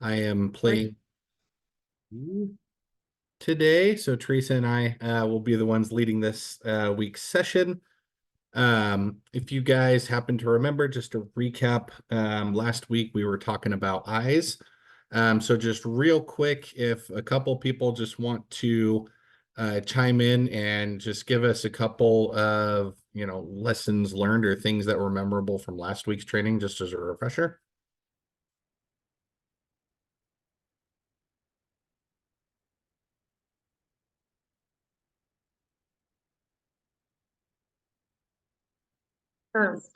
I am playing today, so Teresa and I will be the ones leading this week's session. If you guys happen to remember, just to recap, last week we were talking about eyes. So just real quick, if a couple people just want to chime in and just give us a couple of, lessons learned or things that were memorable from last week's training, just as a refresher.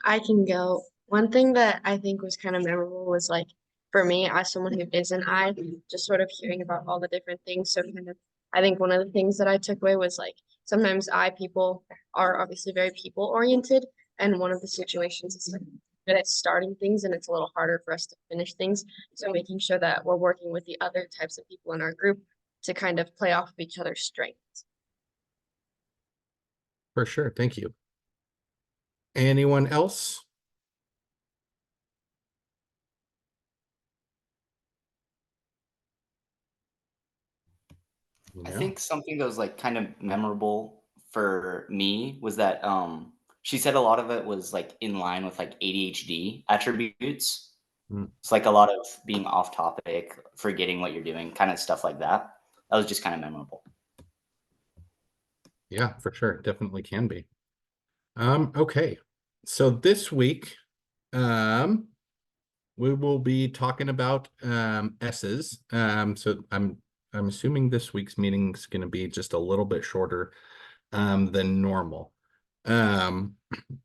I can go. One thing that I think was kind of memorable was like for me, as someone who isn't I, just sort of hearing about all the different things. So kind of, I think one of the things that I took away was like sometimes I people are obviously very people oriented, and one of the situations is like good at starting things, and it's a little harder for us to finish things. So making sure that we're working with the other types of people in our group to kind of play off of each other's strengths. For sure. Thank you. Anyone else? I No. think something that was like kind of memorable for me was that she said a lot of it was like in line with like ADHD attributes. Mm. It's like a lot of being off topic, forgetting what you're doing, kind of stuff like that. That was just kind of memorable. Yeah, for sure. Definitely can be. Okay. So this week, um, we will be talking about S's. So I'm assuming this week's meeting is going to be just a little bit shorter than normal. Um,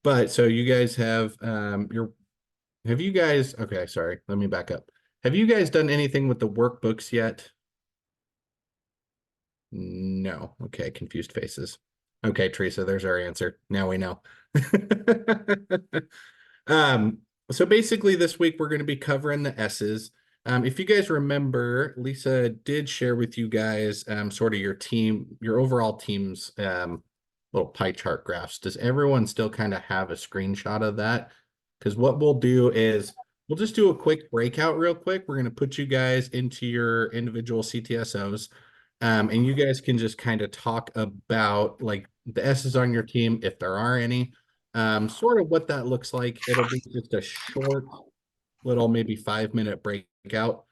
but so you guys have you guys, okay, sorry, let me back up. Have you guys done anything with the workbooks yet? No. Okay, confused faces. Okay, Teresa, there's our answer. Now we know. Um, so basically this week we're going to be covering the S's. If you guys remember, Lisa did share with you guys sort of your overall team's little pie chart graphs. Does everyone still kind of have a screenshot of that? Because what we'll do is we'll just do a quick breakout real quick. We're going to put you guys into your individual CTSOs. And you guys can just kind of talk about like the S's on your team, if there are any, sort of what that looks like. It'll be just a short little, maybe 5-minute breakout.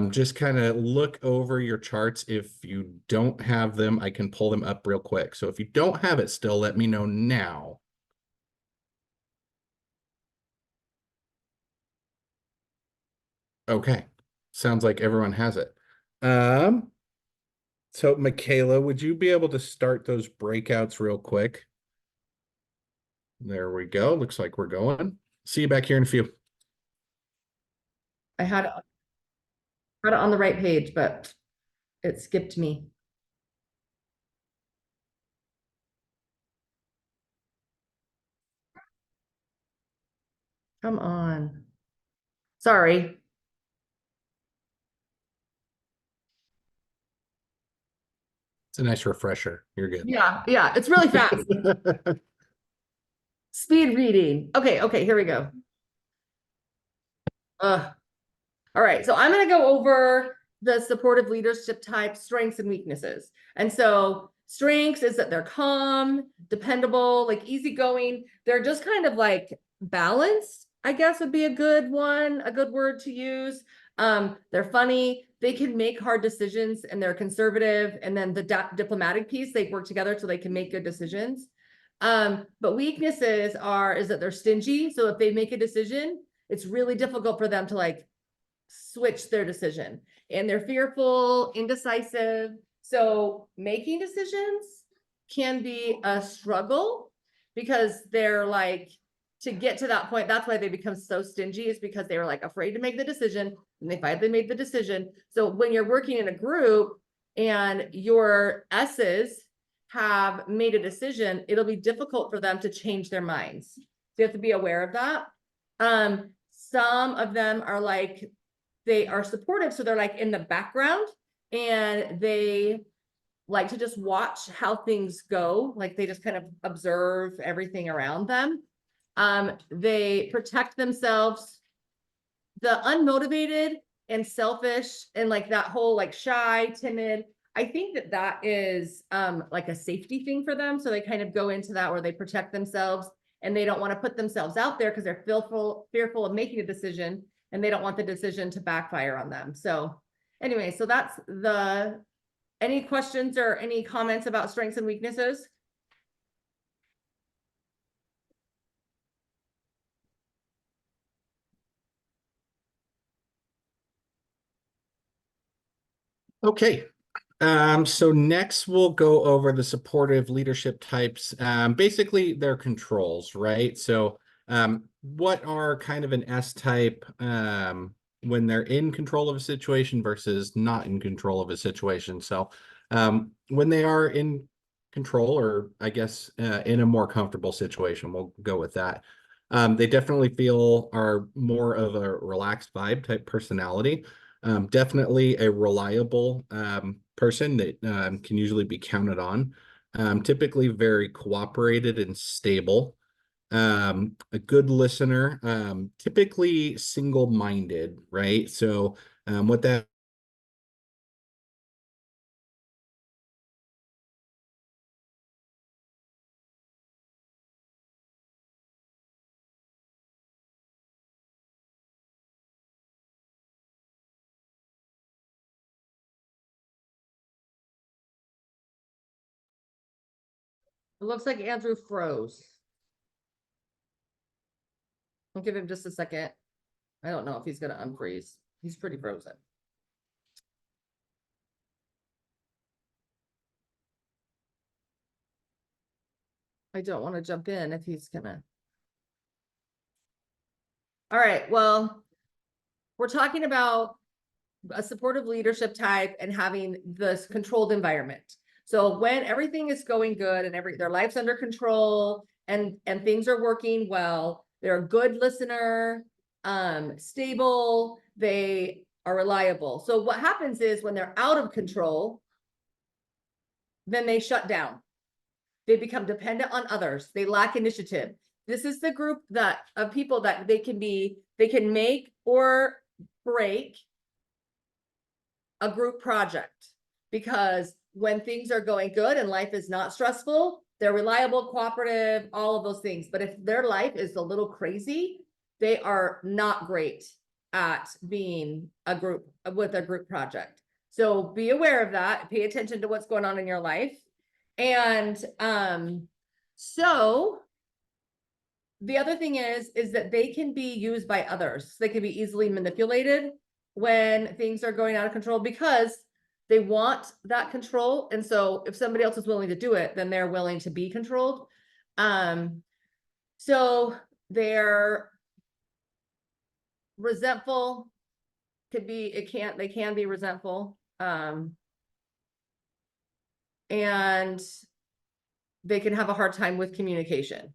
Just kind of look over your charts. If you don't have them, I can pull them up real quick. So if you don't have it still, let me know now. Okay. Sounds like everyone has it. Um, so Michaela, would you be able to start those breakouts real quick? There we go. Looks like we're going. See you back here in a few. I had it on the right page, but it skipped me. Come on. Sorry. It's a nice refresher. You're good. Yeah, it's really fast. Speed reading. Okay, here we go. All right, so I'm going to go over the supportive leadership type strengths and weaknesses. And so strengths is that they're calm, dependable, like easygoing. They're just kind of like balanced, I guess would be a good word to use. They're funny, they can make hard decisions, and they're conservative. And then the diplomatic piece, they work together so they can make good decisions. But weaknesses is that they're stingy. So if they make a decision, it's really difficult for them to like switch their decision, and they're fearful, indecisive. So making decisions can be a struggle because they're like, to get to that point, that's why they become so stingy, is because they were like afraid to make the decision, and they finally made the decision. So when you're working in a group and your S's have made a decision, it'll be difficult for them to change their minds. So you have to be aware of that. Some of them are like, they are supportive, so they're like in the background, and they like to just watch how things go. Like they just kind of observe everything around them. They protect themselves. The unmotivated and selfish and like that whole like shy, timid. I think that that is like a safety thing for them. So they kind of go into that where they protect themselves and they don't want to put themselves out there because they're fearful of making a decision and they don't want the decision to backfire on them. So anyway, so that's any questions or any comments about strengths and weaknesses? Okay. So next we'll go over the supportive leadership types. Basically their controls, right? So, what are kind of an S type, when they're in control of a situation versus not in control of a situation. So, when they are in control, or I guess, in a more comfortable situation, we'll go with that. They definitely are more of a relaxed vibe type personality. Definitely a reliable person that can usually be counted on. Typically very cooperated and stable. A good listener, typically single-minded, right? So what that It looks like Andrew froze. I'll give him just a second. I don't know if he's gonna unfreeze. He's pretty frozen. I don't want to jump in if he's gonna. All right, well, we're talking about a supportive leadership type and having this controlled environment. So when everything is going good and their life's under control and things are working well, they're a good listener, stable, they are reliable. So what happens is when they're out of control, then they shut down. They become dependent on others. They lack initiative. This is the group of people that they can make or break a group project, because when things are going good and life is not stressful, they're reliable, cooperative, all of those things. But if their life is a little crazy, they are not great at being with a group project. So be aware of that. Pay attention to what's going on in your life. And so the other thing is that they can be used by others. They can be easily manipulated when things are going out of control because they want that control. And so if somebody else is willing to do it, then they're willing to be controlled. So they're resentful. They can be resentful. And they can have a hard time with communication.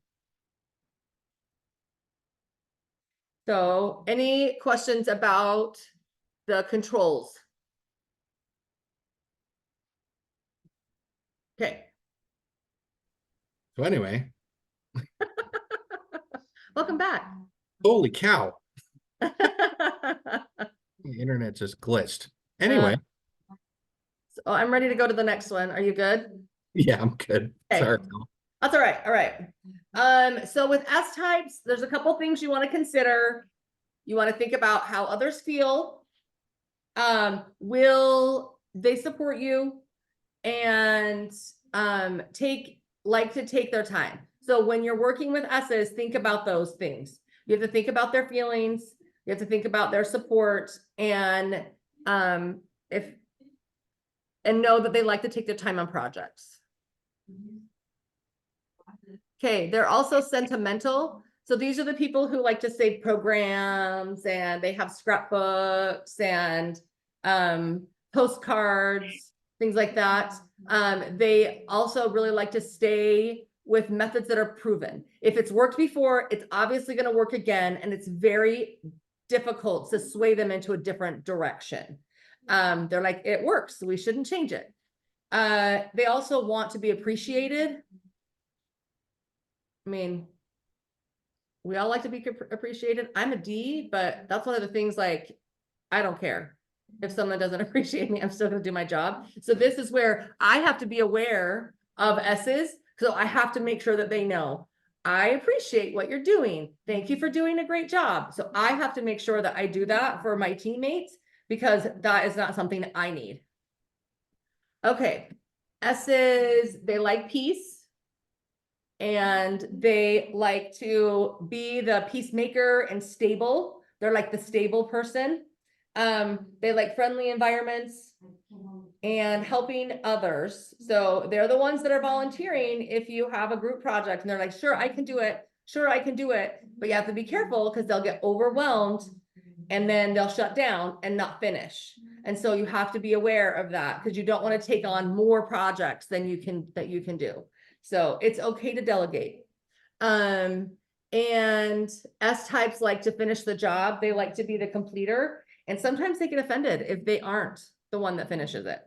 So any questions about the controls? Okay. So anyway, Welcome back. holy cow, the internet just glitched. Anyway, So I'm ready to go to the next one. Are you good? yeah, I'm good. Okay. Sorry. That's all right. All right. So with S types, there's a couple things you want to consider. You want to think about how others feel. Will they support you? And to take their time. So when you're working with S's, think about those things. You have to think about their feelings. You have to think about their support, and know that they like to take their time on projects. Okay, they're also sentimental. So these are the people who like to save programs, and they have scrapbooks and postcards, things like that. They also really like to stay with methods that are proven. If it's worked before, it's obviously going to work again, and it's very difficult to sway them into a different direction. They're like, it works, so we shouldn't change it. They also want to be appreciated. I mean, we all like to be appreciated. I'm a D, but that's one of the things, like, I don't care. If someone doesn't appreciate me, I'm still gonna do my job. So this is where I have to be aware of S's. So I have to make sure that they know, I appreciate what you're doing. Thank you for doing a great job. So I have to make sure that I do that for my teammates because that is not something that I need. Okay, S's, they like peace. And they like to be the peacemaker and stable. They're like the stable person. They like friendly environments and helping others. So they're the ones that are volunteering if you have a group project and they're like, sure, I can do it. Sure, I can do it. But you have to be careful because they'll get overwhelmed and then they'll shut down and not finish. And so you have to be aware of that because you don't want to take on more projects than you can do. So it's okay to delegate. And S types like to finish the job. They like to be the completer. And sometimes they get offended if they aren't the one that finishes it.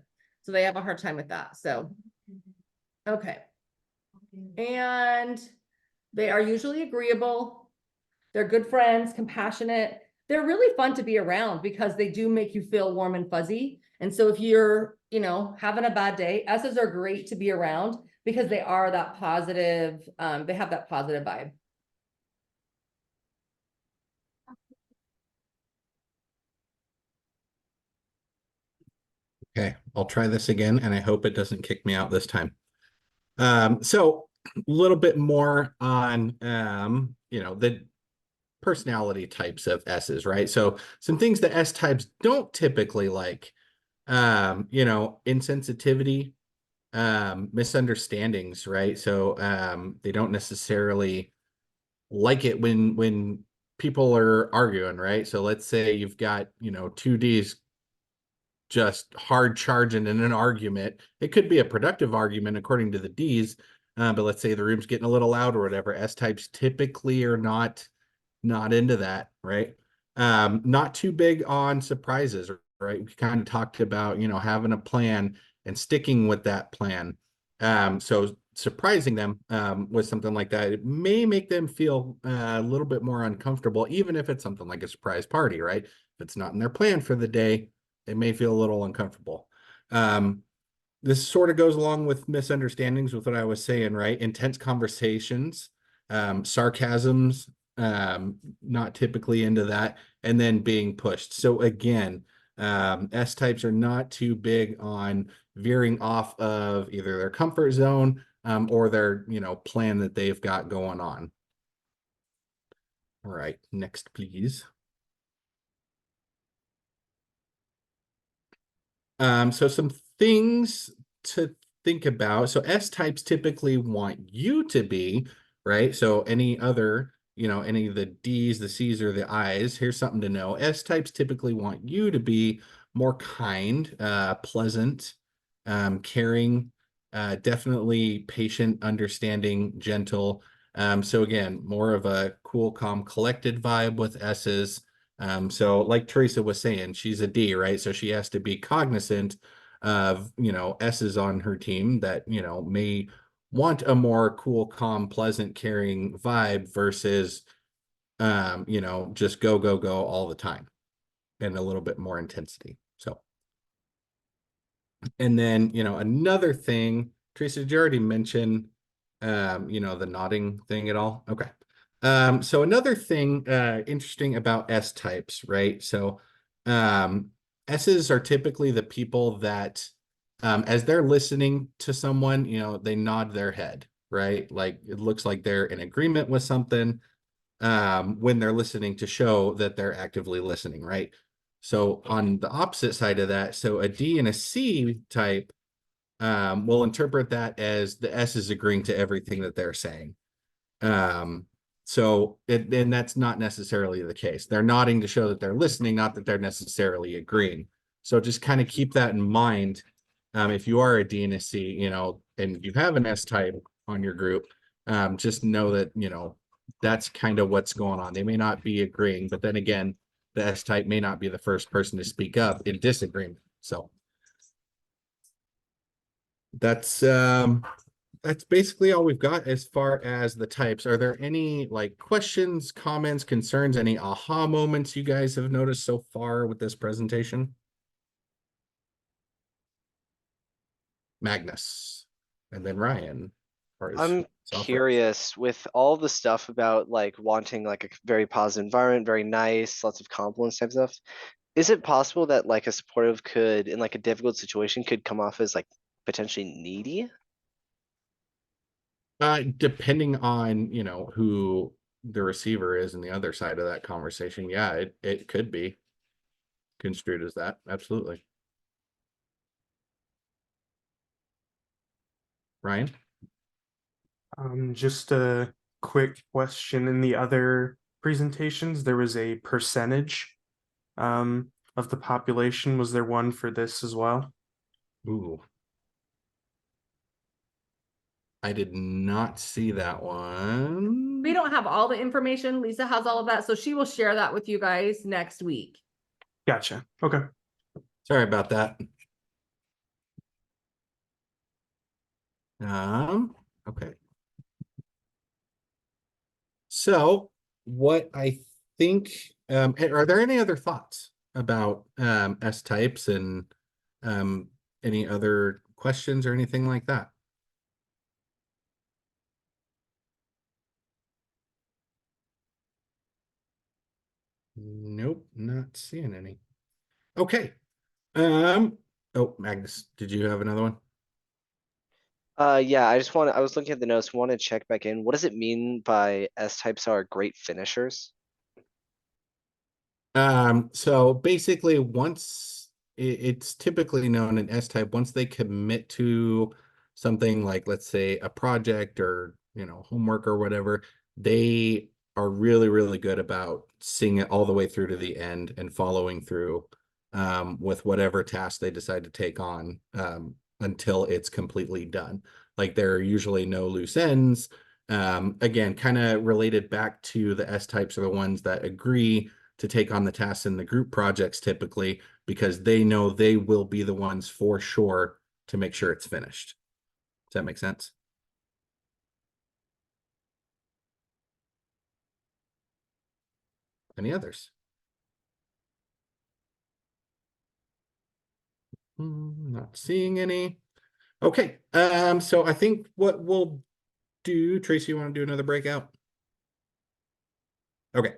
So they have a hard time with that. So, okay. And they are usually agreeable. They're good friends, compassionate. They're really fun to be around because they do make you feel warm and fuzzy. And so if you're, having a bad day, S's are great to be around because they are that positive, they have that positive vibe. Okay, I'll try this again, and I hope it doesn't kick me out this time. So a little bit more on, the personality types of S's, right? So some things that S types don't typically like, insensitivity, misunderstandings, right? So they don't necessarily like it when people are arguing, right? So let's say you've got, two Ds just hard charging in an argument. It could be a productive argument according to the Ds, but let's say the room's getting a little loud or whatever. S types typically are not into that, right? Not too big on surprises, right? We kind of talked about, having a plan and sticking with that plan. So surprising them with something like that, it may make them feel a little bit more uncomfortable, even if it's something like a surprise party, right? If it's not in their plan for the day, they may feel a little uncomfortable. This sort of goes along with misunderstandings with what I was saying, right? Intense conversations, sarcasms, not typically into that, and then being pushed. So again, S types are not too big on veering off of either their comfort zone or their plan that they've got going on. All right, next please. So some things to think about. So S types typically want you to be, right? So any other, any of the Ds, the Cs, or the Is, here's something to know. S types typically want you to be more kind, pleasant, caring, definitely patient, understanding, gentle. So again, more of a cool, calm, collected vibe with S's. So like Teresa was saying, she's a D, right? So she has to be cognizant of, S's on her team that, may want a more cool, calm, pleasant, caring vibe versus, just go, go, go all the time and a little bit more intensity. So, and then, another thing, Teresa, did you already mention, the nodding thing at all? Okay. So another thing interesting about S types, right? So S's are typically the people that as they're listening to someone, they nod their head, right? Like it looks like they're in agreement with something when they're listening to show that they're actively listening, right? So on the opposite side of that, so a D and a C type will interpret that as the S is agreeing to everything that they're saying. So and that's not necessarily the case. They're nodding to show that they're listening, not that they're necessarily agreeing. So just kind of keep that in mind. If you are a D and a C, and you have an S type on your group, just know that, that's kind of what's going on. They may not be agreeing, but then again, the S type may not be the first person to speak up in disagreement. So that's that's basically all we've got as far as the types. Are there any like questions, comments, concerns, any aha moments you guys have noticed so far with this presentation? Magnus, and then Ryan. Or is I'm software. curious with all the stuff about like wanting like a very positive environment, very nice, lots of compliments type stuff. Is it possible that like a supportive could, in like a difficult situation, could come off as like potentially needy? Depending on, you know, who the receiver is in the other side of that conversation. Yeah, it could be construed as that. Absolutely. Ryan? Just a quick question. In the other presentations, there was a percentage of the population. Was there one for this as well? Ooh. I did not see that one. We don't have all the information. Lisa has all of that, so she will share that with you guys next week. Gotcha. Okay. Sorry about that. Okay. So what I think, are there any other thoughts about S types and any other questions or anything like that? Nope, not seeing any. Okay. Oh, Magnus, did you have another one? Yeah, I was looking at the notes, want to check back in. What does it mean by S types are great finishers? So basically once it's typically known in S type, once they commit to something like, let's say, a project or, you know, homework or whatever, they are really, really good about seeing it all the way through to the end and following through with whatever task they decide to take on until it's completely done. Like there are usually no loose ends. Again, kind of related back to the S types are the ones that agree to take on the tasks in the group projects typically because they know they will be the ones for sure to make sure it's finished. Does that make sense? Any others? Not seeing any. Okay, so I think what we'll do, Tracy, you want to do another breakout? Okay.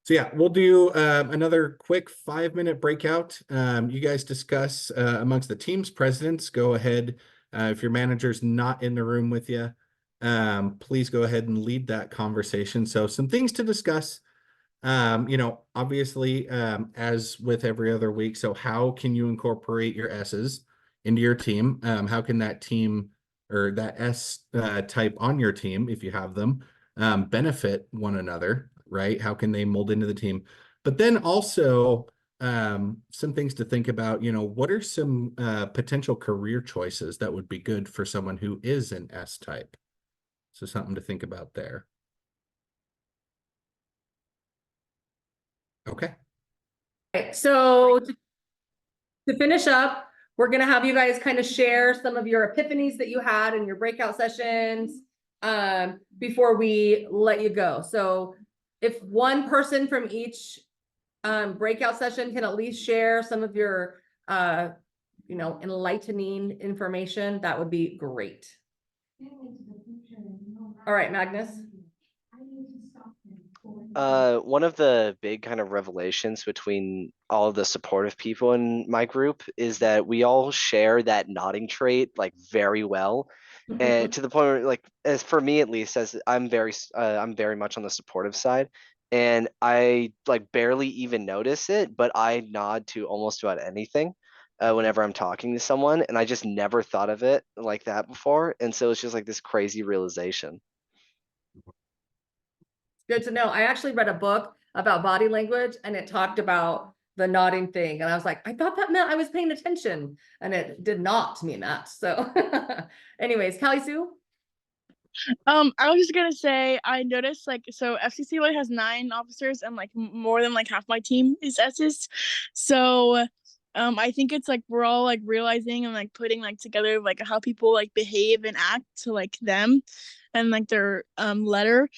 So yeah, we'll do another quick 5-minute breakout. You guys discuss amongst the team's presidents. Go ahead. If your manager's not in the room with you, please go ahead and lead that conversation. So some things to discuss. You know, obviously, as with every other week. So how can you incorporate your S's into your team? How can that team or that S type on your team, if you have them, benefit one another? Right? How can they mold into the team? But then also some things to think about, you know, what are some potential career choices that would be good for someone who is an S type? So something to think about there. Okay. Okay, so to finish up, we're gonna have you guys kind of share some of your epiphanies that you had in your breakout sessions before we let you go. So if one person from each breakout session can at least share some of your you know, enlightening information, that would be great. All right, Magnus. One of the big kind of revelations between all of the supportive people in my group is that we all share that nodding trait like very well. And to the point where like, as for me at least, as I'm very much on the supportive side, and I like barely even notice it, but I nod to almost about anything whenever I'm talking to someone, and I just never thought of it like that before. And so it's just like this crazy realization. Good to know. I actually read a book about body language and it talked about the nodding thing. And I was like, I thought that meant I was paying attention. And it did not mean that. So anyways, Callie Sue. I was just gonna say I noticed like so FCC only has 9 officers and like more than like half my team is S's. So I think it's like we're all like realizing and like putting like together like how people like behave and act to like them and like their letter.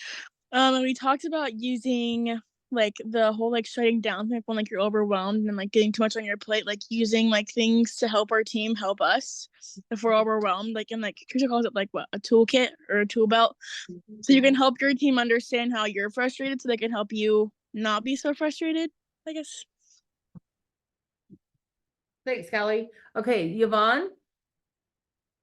And we talked about using like the whole like shutting down thing when like you're overwhelmed and like getting too much on your plate, like using like things to help our team help us if we're overwhelmed. Like, and like Krisha calls it like what, a toolkit or a tool belt. So you can help your team understand how you're frustrated so they can help you not be so frustrated, I guess. Thanks, Kelly. Okay, Yvonne?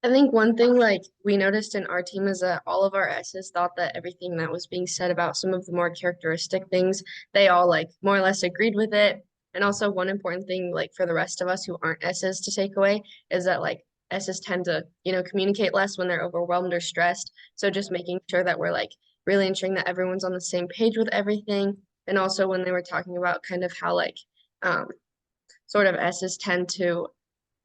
I think one thing like we noticed in our team is that all of our S's thought that everything that was being said about some of the more characteristic things, they all like more or less agreed with it. And also one important thing like for the rest of us who aren't S's to take away is that like S's tend to, communicate less when they're overwhelmed or stressed. So just making sure that we're like really ensuring that everyone's on the same page with everything. And also when they were talking about kind of how like sort of S's tend to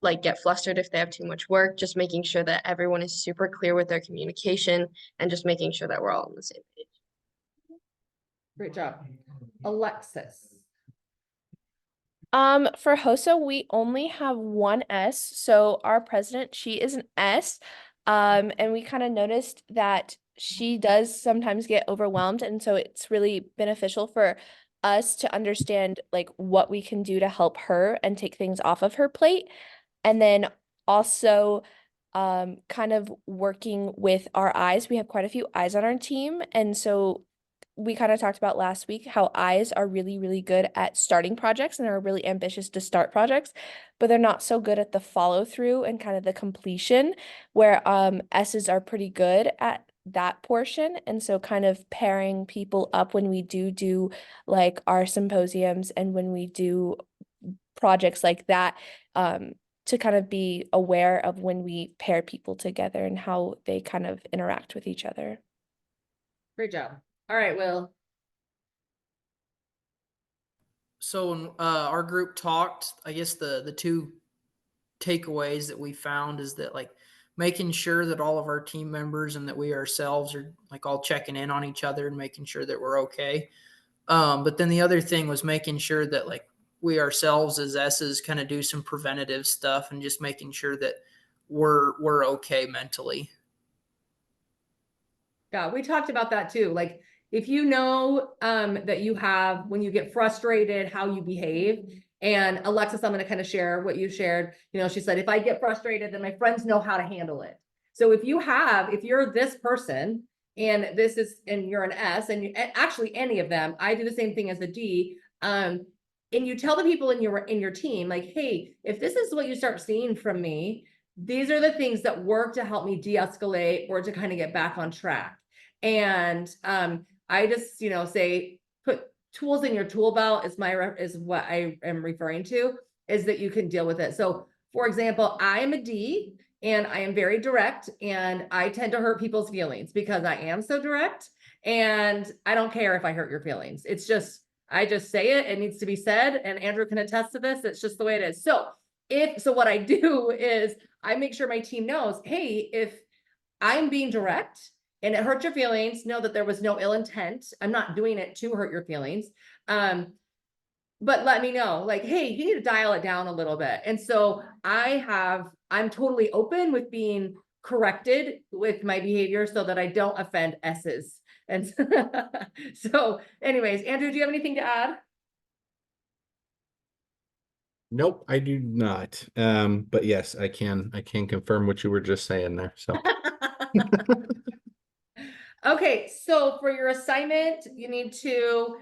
like get flustered if they have too much work, just making sure that everyone is super clear with their communication and just making sure that we're all on the same page. Great job. Alexis? For HOSA, we only have one S. So our president, she is an S. And we kind of noticed that she does sometimes get overwhelmed. And so it's really beneficial for us to understand like what we can do to help her and take things off of her plate. And then also kind of working with our eyes. We have quite a few eyes on our team. And so we kind of talked about last week how eyes are really, really good at starting projects and are really ambitious to start projects, but they're not so good at the follow through and kind of the completion, where S's are pretty good at that portion. And so kind of pairing people up when we do like our symposiums and when we do projects like that, to kind of be aware of when we pair people together and how they kind of interact with each other. Great job. All right, Will. So when our group talked, I guess the two takeaways that we found is that like making sure that all of our team members and that we ourselves are like all checking in on each other and making sure that we're okay. But then the other thing was making sure that like we ourselves as S's kind of do some preventative stuff and just making sure that we're okay mentally. Yeah, we talked about that too. Like if you know that you have when you get frustrated, how you behave. And Alexis, I'm going to kind of share what you shared. She said, if I get frustrated, then my friends know how to handle it. So if you're this person and you're an S and actually any of them, I do the same thing as a D. And you tell the people in your team, like, hey, if this is what you start seeing from me, these are the things that work to help me de-escalate or to kind of get back on track. And I just, say put tools in your tool belt is what I am referring to, is that you can deal with it. So for example, I am a D and I am very direct and I tend to hurt people's feelings because I am so direct and I don't care if I hurt your feelings. I just say it, it needs to be said. And Andrew can attest to this. It's just the way it is. So what I do is I make sure my team knows, hey, if I'm being direct and it hurt your feelings, know that there was no ill intent. I'm not doing it to hurt your feelings. But let me know, like, hey, you need to dial it down a little bit. And so I'm totally open with being corrected with my behavior so that I don't offend S's. And so anyways, Andrew, do you have anything to add? Nope, I do not. But yes, I can confirm what you were just saying there. So Okay, so for your assignment, you need to,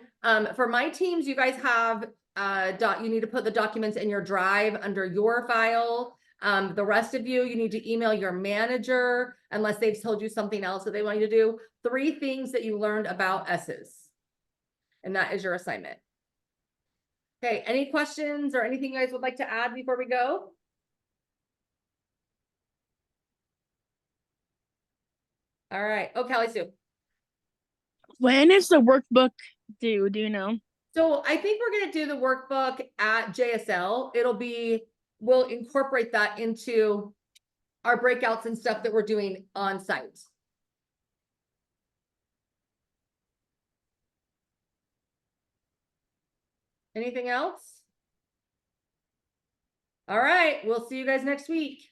for my teams, you guys have, you need to put the documents in your drive under your file. The rest of you need to email your manager unless they've told you something else that they want you to do. 3 things that you learned about S's. And that is your assignment. Okay, any questions or anything you guys would like to add before we go? All right. Oh, Callie Sue. When is the workbook due? Do you know? So I think we're going to do the workbook at JSL. We'll incorporate that into our breakouts and stuff that we're doing on site. Anything else? All right, we'll see you guys next week.